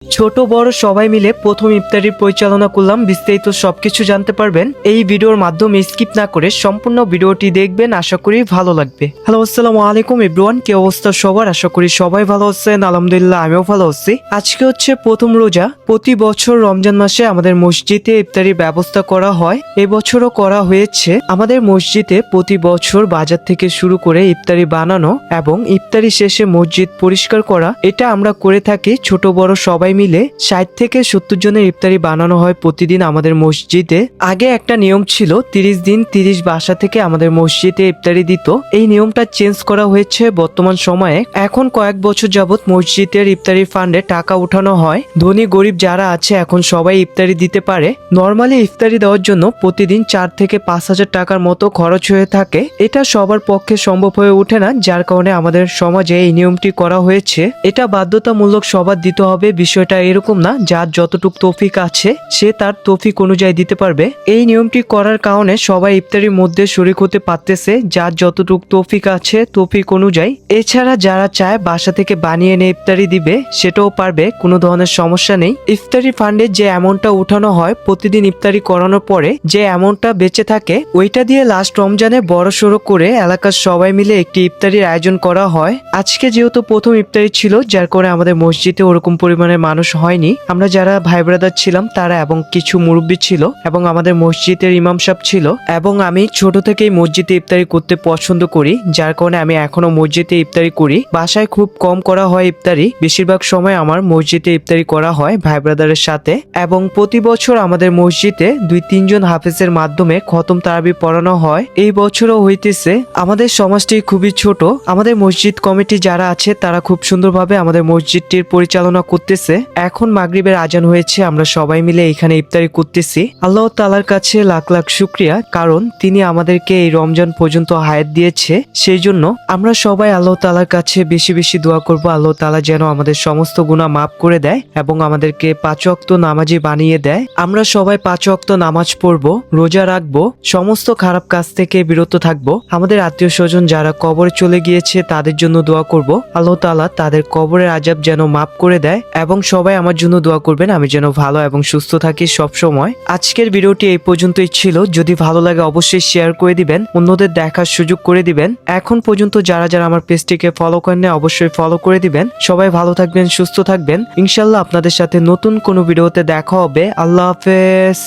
ছোট বড় সবাই মিলে প্রথম ইফতারির পরিচালনা করলাম। বিস্তারিত সবকিছু জানতে পারবেন এই ভিডিওর মাধ্যমে। স্কিপ না করে সম্পূর্ণ ভিডিওটি দেখবেন, আশা করি ভালো লাগবে। হ্যালো, আসসালামু আলাইকুম এভরিওয়ান, কি অবস্থা সবার? আশা করি সবাই ভালো আছেন। আলহামদুলিল্লাহ, আমিও ভালো আছি। আজকে হচ্ছে প্রথম রোজা। প্রতি বছর রমজান মাসে আমাদের মসজিদে ইফতারির ব্যবস্থা করা হয়, এবছরও করা হয়েছে। আমাদের মসজিদে প্রতি বছর বাজার থেকে শুরু করে ইফতারি বানানো এবং ইফতারি শেষে মসজিদ পরিষ্কার করা, এটা আমরা করে থাকি। ছোট বড় সবাই মিলে 60 থেকে 70 জনের ইফতারি বানানো হয় প্রতিদিন আমাদের মসজিদে। আগে একটা নিয়ম ছিল 30 দিন 30 বাসা থেকে আমাদের মসজিদে ইফতারি দিত। এই নিয়মটা চেঞ্জ করা হয়েছে বর্তমান সময়ে। এখন কয়েক বছর যাবত মসজিদের ইফতারি ফান্ডে টাকা উঠানো হয়। ধনী গরিব যারা আছে এখন সবাই ইফতারি দিতে পারে। নর্মালি ইফতারি দেওয়ার জন্য প্রতিদিন 4 থেকে 5,000 টাকার মতো খরচ হয়ে থাকে। এটা সবার পক্ষে সম্ভব হয়ে ওঠে না, যার কারণে আমাদের সমাজে এই নিয়মটি করা হয়েছে। এটা বাধ্যতামূলক, সবার দিতে হবে। বিষয়টা এরকম না, যার যতটুক তৌফিক আছে সে তার তৌফিক অনুযায়ী দিতে পারবে। এই নিয়মটি করার কারণে সবাই ইফতারির মধ্যে শরীক হতে পারতেছে, যার যতটুক তৌফিক আছে তৌফিক অনুযায়ী। এছাড়া যারা চায় বাসা থেকে বানিয়ে এনে ইফতারি দিবে সেটাও পারবে, কোনো ধরনের সমস্যা নেই। ইফতারি ফান্ডে যে অ্যামাউন্টটা উঠানো হয় প্রতিদিন ইফতারি করানোর পরে, যে অ্যামাউন্টটা বেঁচে থাকে ওইটা দিয়ে লাস্ট রমজানে বড় সড়ো করে এলাকার সবাই মিলে একটি ইফতারির আয়োজন করা হয়। আজকে যেহেতু প্রথম ইফতারি ছিল, যার কারণে আমাদের মসজিদে ওরকম পরিমাণে মানুষ হয়নি। আমরা যারা ভাই ব্রাদার ছিলাম তারা এবং কিছু মুরব্বী ছিল এবং আমাদের মসজিদের ইমাম সাহেব ছিল। এবং আমি ছোট থেকেই মসজিদে ইফতারি করতে পছন্দ করি, যার কারণে আমি এখনো মসজিদে ইফতারি করি। বাসায় খুব কম করা হয় ইফতারি, বেশিরভাগ সময় আমার মসজিদে ইফতারি করা হয় ভাই ব্রাদারের সাথে। এবং প্রতি বছর আমাদের মসজিদে 2-3 জন হাফেজের মাধ্যমে খতম তারাবি পড়ানো হয়। এই বছরও হইতেছে। আমাদের সমাজটি খুবই ছোট। আমাদের মসজিদ কমিটি যারা আছে তারা খুব সুন্দরভাবে আমাদের মসজিদটির পরিচালনা করতেছে। এখন মাগরিবের আজান হয়েছে, আমরা সবাই মিলে এখানে ইফতারি করতেছি। আল্লাহ তাআলার কাছে লাখ লাখ শুকরিয়া, কারণ তিনি আমাদেরকে এই রমজান পর্যন্ত হায়াত দিয়েছে। সেই জন্য আমরা সবাই আল্লাহ তাআলার কাছে বেশি বেশি দোয়া করব, আল্লাহ তাআলা যেন আমাদের সমস্ত গুনাহ মাফ করে দেয় এবং আমাদেরকে 5 ওয়াক্ত নামাজি বানিয়ে দেয়। আমরা সবাই 5 ওয়াক্ত নামাজ পড়বো, রোজা রাখবো, সমস্ত খারাপ কাজ থেকে বিরত থাকবো। আমাদের আত্মীয় স্বজন যারা কবরে চলে গিয়েছে তাদের জন্য দোয়া করব, আল্লাহ তাআলা তাদের কবরের আযাব যেন মাফ করে দেয়। এবং সবাই আমার জন্য দোয়া করবেন, আমি যেন ভালো এবং সুস্থ থাকি সব সময়। আজকের ভিডিওটি এই পর্যন্তই ছিল। যদি ভালো লাগে অবশ্যই শেয়ার করে দিবেন, অন্যদের দেখার সুযোগ করে দিবেন। এখন পর্যন্ত যারা যারা আমার পেজটিকে ফলো করেন না অবশ্যই ফলো করে দিবেন। সবাই ভালো থাকবেন, সুস্থ থাকবেন। ইনশাআল্লাহ আপনাদের সাথে নতুন কোনো ভিডিওতে দেখা হবে। আল্লাহ হাফেজ।